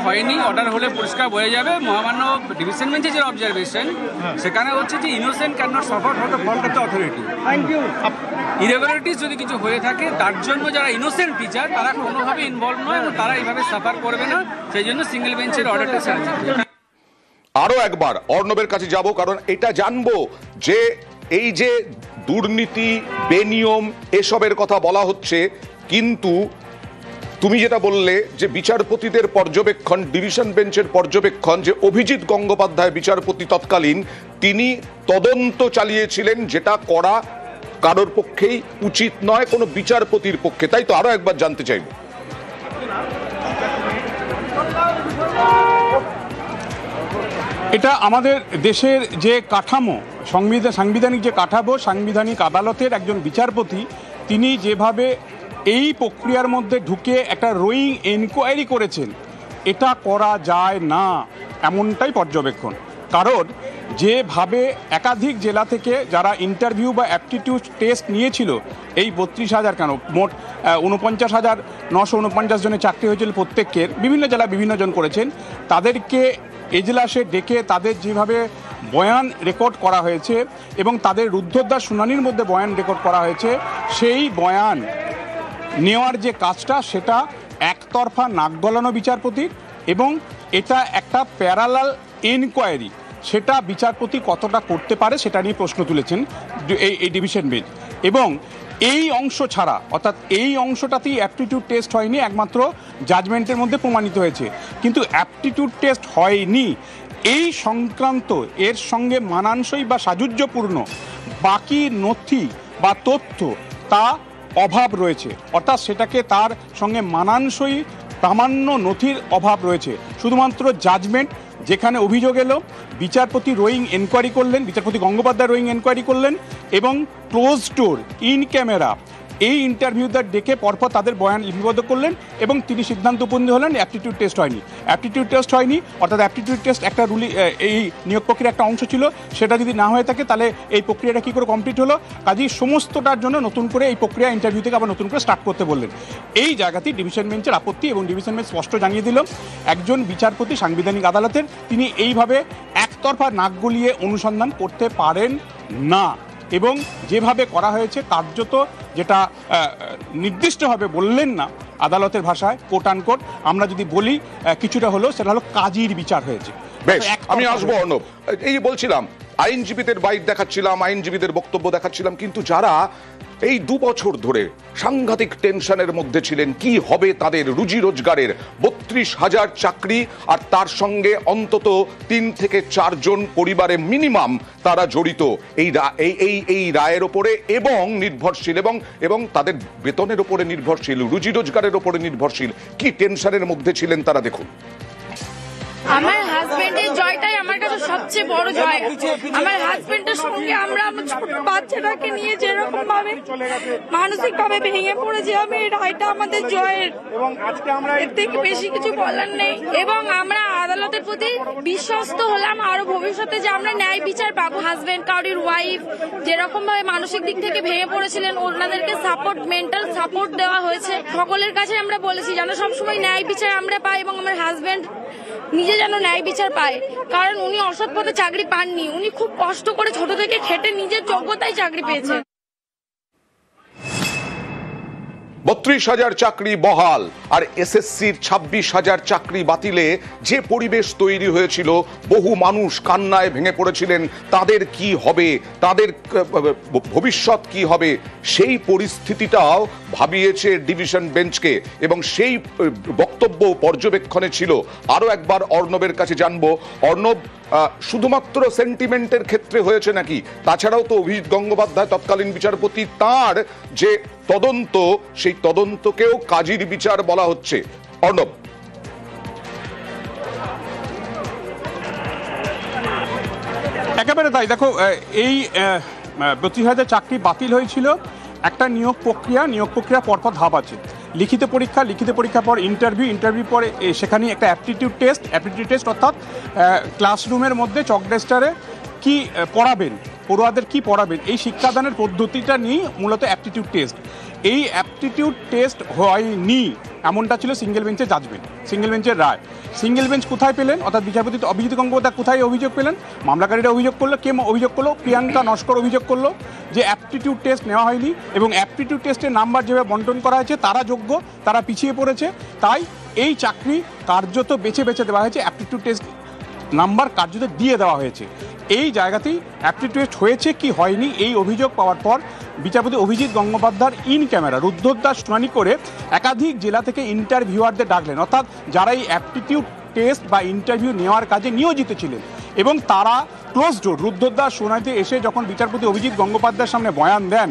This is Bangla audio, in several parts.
হয়নি, অর্ডার হলে পরিষ্কার বোঝা যাবে। মহামান্য ডিভিশন বেঞ্চে যে অবজারভেশন সেখানে হচ্ছে যে innocent can not suffer for the fault of the authority. Irregularities যদি কিছু হয়ে থাকে তার জন্য যারা ইনোসেন্ট টিচার তারা কোনোভাবে ইনভলভ নয় এবং তারা এইভাবে সাফার করবে না, সেই জন্য সিঙ্গেল বেঞ্চের অর্ডারটা ছাড়ছে। আরো একবার অর্ণবের কাছে যাব, কারণ এটা জানবো যে এই যে দুর্নীতি বেনিয়ম এসবের কথা বলা হচ্ছে, কিন্তু তুমি যেটা বললে যে বিচারপতিদের পর্যবেক্ষণ, ডিভিশন বেঞ্চের পর্যবেক্ষণ, যে অভিজিৎ গঙ্গোপাধ্যায় বিচারপতি তৎকালীন তিনি তদন্ত চালিয়েছিলেন, যেটা করা কারোর পক্ষেই উচিত নয়, কোনো বিচারপতির পক্ষে। তাই তো আরো একবার জানতে চাইব। এটা আমাদের দেশের যে কাঠামো, সাংবিধানিক যে কাঠামো, সাংবিধানিক আদালতের একজন বিচারপতি তিনি যেভাবে এই প্রক্রিয়ার মধ্যে ঢুকে একটা রোয়িং এনকোয়ারি করেছেন, এটা করা যায় না এমনটাই পর্যবেক্ষণ। কারণ যেভাবে একাধিক জেলা থেকে যারা ইন্টারভিউ বা অ্যাপটিটিউড টেস্ট নিয়েছিল, এই 32,000 কেন মোট 49,949 জনের চাকরি হয়েছিল প্রত্যেকের, বিভিন্ন জেলা বিভিন্ন জন করেছেন, তাদেরকে এজলাসে ডেকে তাদের যেভাবে বয়ান রেকর্ড করা হয়েছে এবং তাদের রুদ্ধদ্বার শুনানির মধ্যে বয়ান রেকর্ড করা হয়েছে, সেই বয়ান নেওয়ার যে কাজটা সেটা একতরফা নাক গলানো বিচারপতির, এবং এটা একটা প্যারালাল এনকোয়ারি, সেটা বিচারপতি কতটা করতে পারে সেটা নিয়ে প্রশ্ন তুলেছেন এই ডিভিশন বেঞ্চ। এবং এই অংশ ছাড়া, অর্থাৎ এই অংশটাতেই অ্যাপটিটিউড টেস্ট হয়নি, একমাত্র জাজমেন্টের মধ্যে প্রমাণিত হয়েছে, কিন্তু অ্যাপটিটিউড টেস্ট হয়নি এই সংক্রান্ত এর সঙ্গে মানানসই বা সাযুজ্যপূর্ণ বাকি নথি বা তথ্য তা অভাব রয়েছে, অর্থাৎ সেটাকে তার সঙ্গে মানানসই প্রামাণ্য নথির অভাব রয়েছে। শুধুমাত্র জাজমেন্ট, যেখানে অভিযোগ এলো, বিচারপতি রোয়িং এনকোয়ারি করলেন, বিচারপতি গঙ্গোপাধ্যায় রোয়িং এনকোয়ারি করলেন এবং ক্লোজ ডোর ইন ক্যামেরা এই ইন্টারভিউদের ডেকে পরপর তাদের বয়ান লিপিবদ্ধ করলেন এবং তিনি সিদ্ধান্ত উপনীত হলেন অ্যাপটিটিউড টেস্ট হয়নি। অ্যাপটিটিউড টেস্ট হয়নি, অর্থাৎ অ্যাপটিটিউড টেস্ট একটা এই নিয়োগ প্রক্রিয়ার একটা অংশ ছিল, সেটা যদি না হয়ে থাকে তাহলে এই প্রক্রিয়াটা কী করে কমপ্লিট হলো? কাজেই সমস্তটার জন্য নতুন করে এই প্রক্রিয়া ইন্টারভিউ থেকে আবার নতুন করে স্টার্ট করতে বললেন। এই জায়গাতেই ডিভিশন বেঞ্চের আপত্তি, এবং ডিভিশন বেঞ্চ স্পষ্ট জানিয়ে দিল একজন বিচারপতি সাংবিধানিক আদালতের তিনি এইভাবে একতরফা নাক গলিয়ে অনুসন্ধান করতে পারেন না, এবং যেভাবে করা হয়েছে কার্যত যেটা নির্দিষ্টভাবে বললেন না আদালতের ভাষায়, কোট আনকোট আমরা যদি বলি কিছুটা হলো, সেটা হলো কাজীর বিচার হয়েছে। বেশ, আমি আসবো অর্ণব। এই বলছিলাম আইনজীবীদের বাইট দেখাচ্ছিলাম, আইনজীবীদের বক্তব্য দেখাচ্ছিলাম, কিন্তু যারা এই 2 বছর ধরে সাংঘাতিক টেনশনের মধ্যে ছিলেন, কি হবে তাদের রুজি রোজগারের, 32,000 চাকরি, আর তার সঙ্গে অন্তত 3 থেকে 4 জন পরিবারে মিনিমাম তারা জড়িত এই রায়ের ওপরে এবং নির্ভরশীল, এবং তাদের বেতনের ওপরে নির্ভরশীল, রুজি রোজগারের ওপরে নির্ভরশীল, কি টেনশনের মধ্যে ছিলেন তারা দেখুন। আমার হাজবেন্ডের জয়টাই আমার কাছে সবচেয়ে বড় জয়। আমার হাজবেন্ডের সঙ্গে আমরা আমার ছোট বাচ্চাটাকে নিয়ে যেরকম ভাবে মানসিক ভাবে ভেঙে পড়েছি, আমি এই রায়টা আমাদের জয়ের, এর থেকে বেশি কিছু বলার নেই। এবং আমরা আদালতের প্রতি বিশ্বস্ত হলাম আরো ভবিষ্যতে যে আমরা ন্যায় বিচার পাবো। হাজবেন্ড কাউরির ওয়াইফ যেরকম ভাবে মানসিক দিক থেকে ভেঙে পড়েছিলেন, ওনাদেরকে সাপোর্ট, মেন্টাল সাপোর্ট দেওয়া হয়েছে। সকলের কাছে আমরা বলেছি যেন সবসময় ন্যায় বিচার আমরা পাই এবং আমার হাজবেন্ড নিজে যেন ন্যায় বিচার পায়, কারণ উনি অসৎ পথে চাকরি পাননি, উনি খুব কষ্ট করে ছোট থেকে খেটে নিজের যোগ্যতায় চাকরি পেয়েছেন। 32,000 চাকরি বহাল, আর এসএসসির 26,000 চাকরি বাতিলে যে পরিবেশ তৈরি হয়েছিল, বহু মানুষ কান্নায় ভেঙে পড়েছিলেন, তাদের কি হবে, তাদের ভবিষ্যৎ কি হবে, সেই পরিস্থিতিটাও ভাবিয়েছে ডিভিশন বেঞ্চকে, এবং সেই বক্তব্য পর্যবেক্ষণে ছিল। আরো একবার অর্ণবের কাছে জানবো, অর্ণব, শুধুমাত্র সেন্টিমেন্টের ক্ষেত্রে হয়েছে নাকি? তাছাড়াও তো অভিজিৎ গঙ্গোপাধ্যায় তৎকালীন বিচারপতি, তার যে তদন্ত, সেই তদন্তকেও কাজীর বিচার বলা হচ্ছে। অর্ণব। একেবারে তাই। দেখো, এই 32,000 চাকরি বাতিল হয়েছিল, একটা নিয়োগ প্রক্রিয়া পরপর ধাপ আছে। লিখিত পরীক্ষা পর ইন্টারভিউ পরে সেখানে একটা অ্যাপটিটিউড টেস্ট, অর্থাৎ ক্লাসরুমের মধ্যে চক ডেস্টারে কি পড়াবেন, পড়ুয়াদের কি পড়াবেন, এই শিক্ষাদানের পদ্ধতিটা নিয়ে মূলত অ্যাপটিটিউড টেস্ট। এই অ্যাপটিটিউড টেস্ট হয়নি, এমনটা ছিল সিঙ্গেল বেঞ্চের জাজমেন্ট, সিঙ্গেল বেঞ্চের রায়। সিঙ্গেল বেঞ্চ কোথায় পেলেন, অর্থাৎ বিচারপতি অভিজিৎ গঙ্গোপাধ্যায় কোথায় অভিযোগ পেলেন? মামলাকারীরা অভিযোগ করলো, কে অভিযোগ করলো? প্রিয়াঙ্কা নস্কর অভিযোগ করলো যে অ্যাপটিটিউড টেস্ট নেওয়া হয়নি এবং অ্যাপটিটিউড টেস্টের নাম্বার যেভাবে বন্টন করা হয়েছে তারা যোগ্য, তারা পিছিয়ে পড়েছে, তাই এই চাকরি কার্যত বেছে বেছে দেওয়া হয়েছে, অ্যাপটিটিউড টেস্ট নাম্বার কার্যত দিয়ে দেওয়া হয়েছে। এই জায়গাতেই অ্যাপটিটিউড টেস্ট হয়েছে কি হয়নি এই অভিযোগ পাওয়ার পর বিচারপতি অভিজিৎ গঙ্গোপাধ্যায় ইন ক্যামেরা রুদ্ধদ্বার শুনানি করে একাধিক জেলা থেকে ইন্টারভিউয়ারদের ডাকলেন, অর্থাৎ যারা এই অ্যাপটিটিউড টেস্ট বা ইন্টারভিউ নেওয়ার কাজে নিয়োজিত ছিলেন, এবং তারা ক্লোজ ডোর রুদ্ধদ্বার শুনানিতে এসে যখন বিচারপতি অভিজিৎ গঙ্গোপাধ্যায়ের সামনে বয়ান দেন,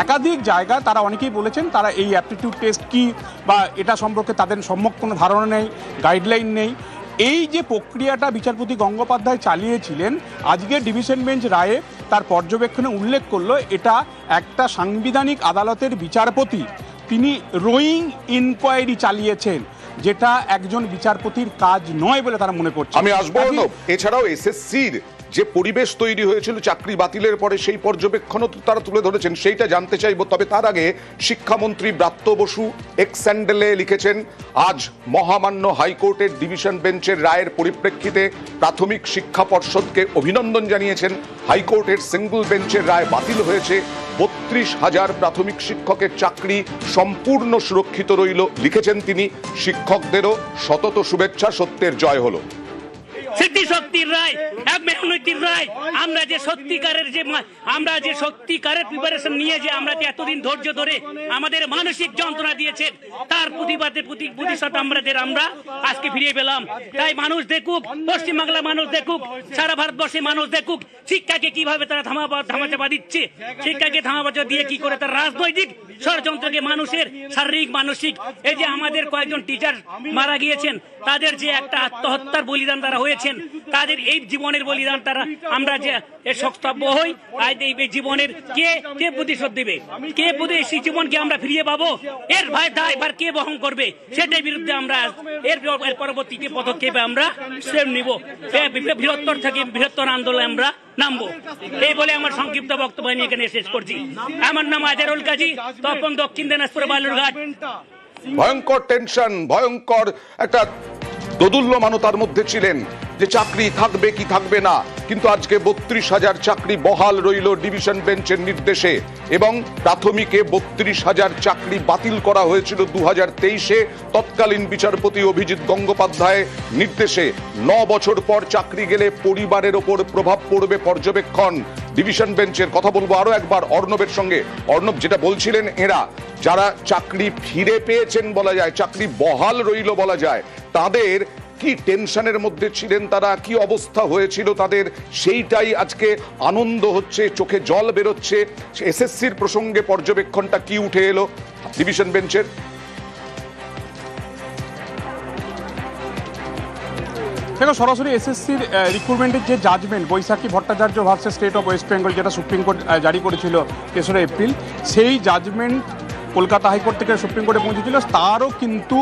একাধিক জায়গায় তারা অনেকেই বলেছেন তারা এই অ্যাপটিটিউড টেস্ট কি বা এটা সম্পর্কে তাদের সম্যক কোনো ধারণা নেই, গাইডলাইন নেই। এই যে প্রক্রিয়াটা বিচারপতি গঙ্গোপাধ্যায় চালিয়েছিলেন, আজকে ডিভিশন বেঞ্চ রায়ে তার পর্যবেক্ষণে উল্লেখ করলো এটা একটা সাংবিধানিক আদালতের বিচারপতি তিনি রোয়িং ইনকোয়ারি চালিয়েছেন, যেটা একজন বিচারপতির কাজ নয় বলে তারা মনে করছে। আমি আসবো অর্ণব, এছাড়াও এসএসসির যে পরিবেশ তৈরি হয়েছিল চাকরি বাতিলের পরে সেই পর্যবেক্ষণও তারা তুলে ধরেছেন, সেইটা জানতে চাইব। তবে তার আগে শিক্ষামন্ত্রী ব্রাত্য বসু এক্স স্যান্ডেলে লিখেছেন, আজ মহামান্য হাইকোর্টের ডিভিশন বেঞ্চের রায়ের পরিপ্রেক্ষিতে প্রাথমিক শিক্ষা পর্ষদকে অভিনন্দন জানিয়েছেন। হাইকোর্টের সিঙ্গল বেঞ্চের রায় বাতিল হয়েছে, 32,000 প্রাথমিক শিক্ষকের চাকরি সম্পূর্ণ সুরক্ষিত রইল। লিখেছেন তিনি, শিক্ষকদেরও সতত শুভেচ্ছা, সত্যের জয় হলো। স্মৃতিশক্তির রায়, এক মেহনতির রায়। আমরা যে সত্যিকারের প্রিপারেশন নিয়ে যে আমরা যে এতদিন ধৈর্য ধরে আমাদের মানসিক যন্ত্রণা দিয়েছেন তার প্রতিশোধ আমরা আজকে ফিরিয়ে পেলাম। তাই মানুষ দেখুক, পশ্চিমবাংলার মানুষ দেখুক, সারা ভারতবর্ষের মানুষ দেখুক শিক্ষাকে কিভাবে তারা ধামাচাপা দিচ্ছে, শিক্ষাকে ধামাচাপা দিয়ে কি করে তারা রাজনৈতিক ষড়যন্ত্রকে মানুষের শারীরিক মানসিক, এই যে আমাদের কয়েকজন টিচার মারা গিয়েছেন তাদের যে একটা আত্মহত্যার বলিদান তারা হয়েছেন, তাদের এই জীবনের বলিদান তারা আমরা যে সংস্থাব্য হই, এই জীবনের কে প্রতিশোধ দেবে, কে সেই জীবনকে আমরা ফিরিয়ে পাবো, এর দায়ভার কে বহন করবে, সেটার বিরুদ্ধে আমরা এর পরবর্তীতে পদক্ষেপে আমরা স্টেপ নিব, বৃহত্তর থেকে বৃহত্তর আন্দোলনে আমরা নামবো। এই বলে আমার সংক্ষিপ্ত বক্তব্য নিয়ে এখানে শেষ করছি। আমার নাম আজহারুল কাজী, তপন, দক্ষিণ দিনাজপুর, বালুরঘাট। ভয়ঙ্কর টেনশন, ভয়ঙ্কর একটা দোদুল্যমানতার মধ্যে ছিলেন যে চাকরি থাকবে কি থাকবে না, কিন্তু আজকে 32,000 চাকরি বহাল রইল ডিভিশন বেঞ্চের নির্দেশে, এবং প্রাথমিকে 32,000 চাকরি বাতিল করা হয়েছিল 2023-এ তৎকালীন বিচারপতি অভিজিৎ গঙ্গোপাধ্যায়ের নির্দেশে। 9 বছর পর চাকরি গেলে পরিবারের ওপর প্রভাব পড়বে পর্যবেক্ষণ ডিভিশন বেঞ্চের। কথা বলবো আরো একবার অর্ণবের সঙ্গে। অর্ণব, যেটা বলছিলেন এরা যারা চাকরি ফিরে পেয়েছেন বলা যায়, চাকরি বহাল রইল বলা যায়, তাদের কি টেনশনের মধ্যে ছিলেন তারা, কি অবস্থা হয়েছিল তাদের, সেইটাই আজকে আনন্দ হচ্ছে, চোখে জল বেরোচ্ছে। এসএসসির প্রসঙ্গে পর্যবেক্ষণটা কি উঠে এলো ডিভিশন বেঞ্চের? দেখো, সরাসরি এসএসসির রিক্রুটমেন্টের যে judgement Baishakhi Bhattacharya versus state of West Bengal, যেটা সুপ্রিম কোর্ট জারি করেছিল 3রা এপ্রিল, সেই জাজমেন্ট কলকাতা হাইকোর্ট থেকে সুপ্রিম কোর্টে পৌঁছেছিল, তারও কিন্তু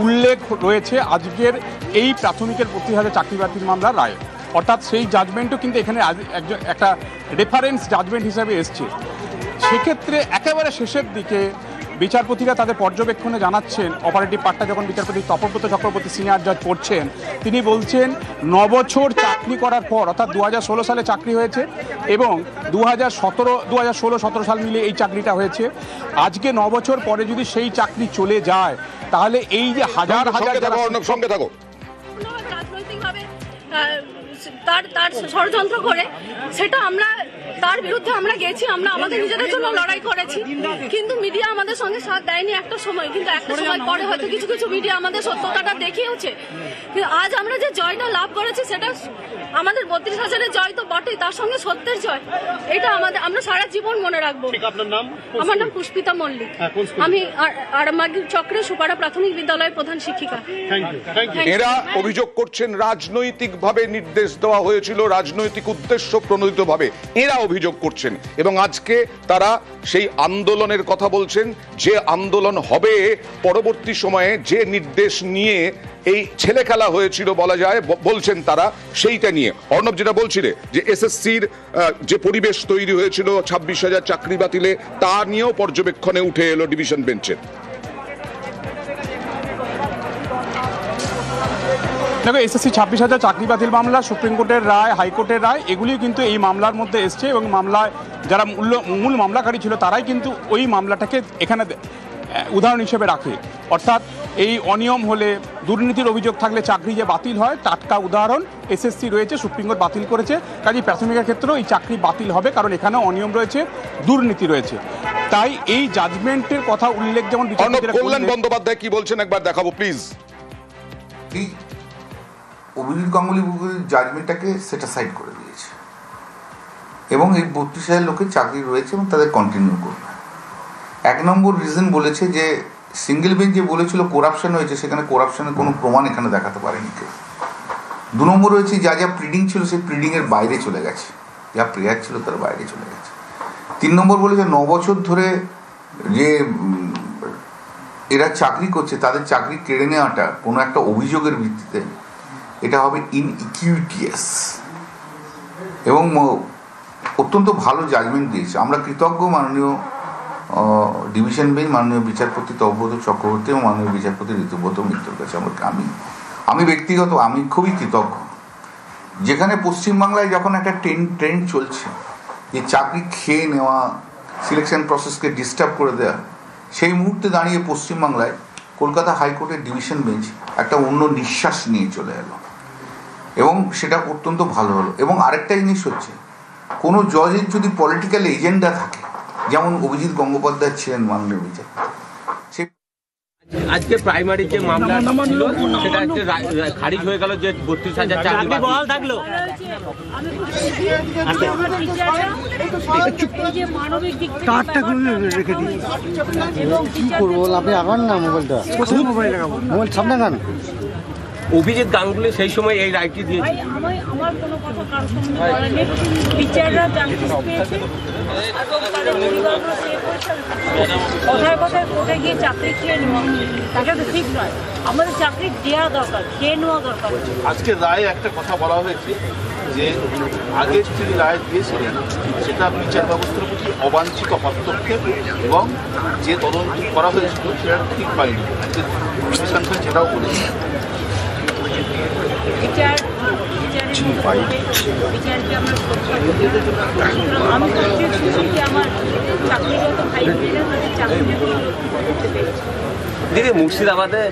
উল্লেখ রয়েছে আজকের এই প্রাথমিকের 32,000 চাকরি বাতিল মামলার রায়। অর্থাৎ সেই জাজমেন্টও কিন্তু এখানে একটা রেফারেন্স জাজমেন্ট হিসাবে এসছে। সেক্ষেত্রে একেবারে শেষের দিকে বিচারপতিরা তাদের পর্যবেক্ষণে জানাচ্ছেন, অপারেটিভ পার্টটা যখন বিচারপতি তপব্রত চক্রবর্তী সিনিয়র জাজ পড়ছেন, তিনি বলছেন 9 বছর চাকরি করার পর, অর্থাৎ 2016 সালে চাকরি হয়েছে এবং 2016-17 সাল মিলে এই চাকরিটা হয়েছে। আজকে 9 বছর পরে যদি সেই চাকরি চলে যায়, তাহলে এই যে হাজার হাজার সঙ্গে থাকো রাজনৈতিকভাবে তার ষড়যন্ত্র করে, সেটা আমরা তার বিরুদ্ধে আমরা গেছি, আমরা আমাদের নিজেদের জন্য লড়াই করেছি, কিন্তু মিডিয়া আমাদের সঙ্গে সাথ দেয়নি একটা সময়, কিন্তু একটা সময় পরে হয়তো কিছু কিছু মিডিয়া আমাদের সত্যতাটা দেখিয়েছে। কিন্তু আজ আমরা যে জয়টা লাভ করেছি সেটা আমাদের 32,000-এর জয় তো বটেই, তার সঙ্গে সত্যের জয়, এটা আমরা সারা জীবন মনে রাখবো। আমার নাম পুষ্পিতা মল্লিক, আমি আরামবাগ চক্রের সুপাড়া প্রাথমিক বিদ্যালয়ের প্রধান শিক্ষিকা। এরা অভিযোগ করছেন রাজনৈতিকভাবে নির্দেশ নির্দেশ দেওয়া হয়েছিল রাজনৈতিক উদ্দেশ্য প্রণোদিতভাবে, এরা অভিযোগ করছেন। এবং আজকে তারা সেই আন্দোলনের কথা বলছেন, যে আন্দোলন হবে পরবর্তী সময়ে, যে নির্দেশ নিয়ে এই ছেলে খেলা হয়েছিল বলা যায়, বলছেন তারা সেইটা নিয়ে। অর্ণব, যেটা বলছিলে যে এসএসসির যে পরিবেশ তৈরি হয়েছিল 26,000 চাকরি বাতিলে, তা নিয়েও পর্যবেক্ষণে উঠে এলো ডিভিশন বেঞ্চের। দেখো, এসএসসি 26,000 চাকরি বাতিল মামলা, সুপ্রিম কোর্টের রায়, হাইকোর্টের রায়, এগুলিও কিন্তু এই মামলার মধ্যে এসছে এবং মামলায় যারা মূল মামলাকারী ছিল তারাই কিন্তু ওই মামলাটাকে এখানে উদাহরণ হিসেবে রাখে। অর্থাৎ এই অনিয়ম হলে, দুর্নীতির অভিযোগ থাকলে চাকরি যে বাতিল হয়, টাটকা উদাহরণ এসএসসি রয়েছে, সুপ্রিম কোর্ট বাতিল করেছে। কাজেই প্রাথমিকের ক্ষেত্রেও এই চাকরি বাতিল হবে, কারণ এখানে অনিয়ম রয়েছে, দুর্নীতি রয়েছে। তাই এই জাজমেন্টের কথা উল্লেখ যেমন কল্যাণ বন্দ্যোপাধ্যায় কি বলছেন একবার দেখাবো প্লিজ। অভিজিৎ গাঙ্গুলি জাজমেন্টটাকে সেট সাইড করে দিয়েছে এবং এই 32,000 লোকের চাকরি রয়েছে এবং তাদের কন্টিনিউ করবে। 1 নম্বর রিজন বলেছে যে সিঙ্গেল বেঞ্চ যে বলেছিল করাপশন হয়েছে, সেখানে করাপশনের কোনো প্রমাণ এখানে দেখাতে পারেনি কেউ। 2 নম্বর হয়েছে যা যা প্রিডিং ছিল সেই প্রিডিংয়ের বাইরে চলে গেছে, যা প্রেয়ার ছিল তার বাইরে চলে গেছে। 3 নম্বর বলেছে 9 বছর ধরে যে এরা চাকরি করছে তাদের চাকরি কেড়ে নেওয়াটা কোনো একটা অভিযোগের ভিত্তিতে, এটা হবে ইনইকুইটিয়াস এবং অত্যন্ত ভালো জাজমেন্ট দিয়েছে। আমরা কৃতজ্ঞ মাননীয় ডিভিশন বেঞ্চ, মাননীয় বিচারপতি তপব্রত চক্রবর্তী এবং মাননীয় বিচারপতি ঋতুব্রত মিত্রর কাছে। আমি ব্যক্তিগত আমি খুবই কৃতজ্ঞ। যেখানে পশ্চিমবাংলায় যখন একটা ট্রেন্ড চলছে যে চাকরি খেয়ে নেওয়া, সিলেকশন প্রসেসকে ডিস্টার্ব করে দেওয়া, সেই মুহূর্তে দাঁড়িয়ে পশ্চিমবাংলায় কলকাতা হাইকোর্টের ডিভিশন বেঞ্চ একটা অন্য নিঃশ্বাস নিয়ে চলে এলো এবং সেটা অত্যন্ত ভালো হলো। এবং আরেকটা জিনিস হচ্ছে, কোনো জজের যদি পলিটিক্যাল এজেন্ডা থাকে, যেমন অভিজিৎ গঙ্গোপাধ্যায় ছিলেন মাননীয় বিচারপতি, সেই আজকে প্রাইমারি যে মামলা ছিল সেটা আজকে খারিজ হয়ে গেল, যে 32,000 চাকরি বহাল থাকলো। কি করবো, আপনি আগান না মোবাইলটা, মোবাইল সামনে গান। অভিজিৎ গাঙ্গুলি সেই সময় এই রায়টি দিয়েছে। আমার কোনো কথা কারোর সঙ্গে বলার নেই। বিচাররা জাস্টিস পেয়েছে এবং তাদের পরিবারগুলো সে করেছে। কথায় কথায় কোর্টে গিয়ে চাকরি খেয়ে নেওয়া, এটা তো ঠিক নয়। আমাদের চাকরি দেওয়া দরকার, খেয়ে নেওয়া দরকার। আজকে রায় একটা কথা বলা হয়েছে যে আগে তিনি রায় দিয়েছিলেন সেটা বিচার ব্যবস্থার প্রতি অবাঞ্ছিত হস্তক্ষেপ এবং যে তদন্ত করা হয়েছিল সেটা ঠিক পায়নি। সেটাও বলেছে দিদি, মুর্শিদাবাদে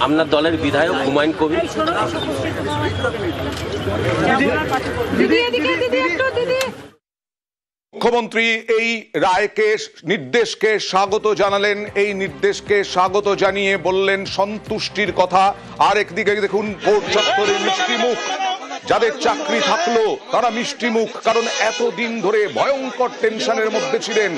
আপনার দলের বিধায়ক হুমায়ুন কবির মুখ্যমন্ত্রী এই রায়কে, নির্দেশকে স্বাগত জানালেন। এই নির্দেশকে স্বাগত জানিয়ে বললেন সন্তুষ্টির কথা। আর একদিকে দেখুন কোর্ট চত্বরে মিষ্টি মুখ, যাদের চাকরি থাকলো তারা মিষ্টি মুখ, কারণ এতদিন ধরে ভয়ঙ্কর টেনশনের মধ্যে ছিলেন।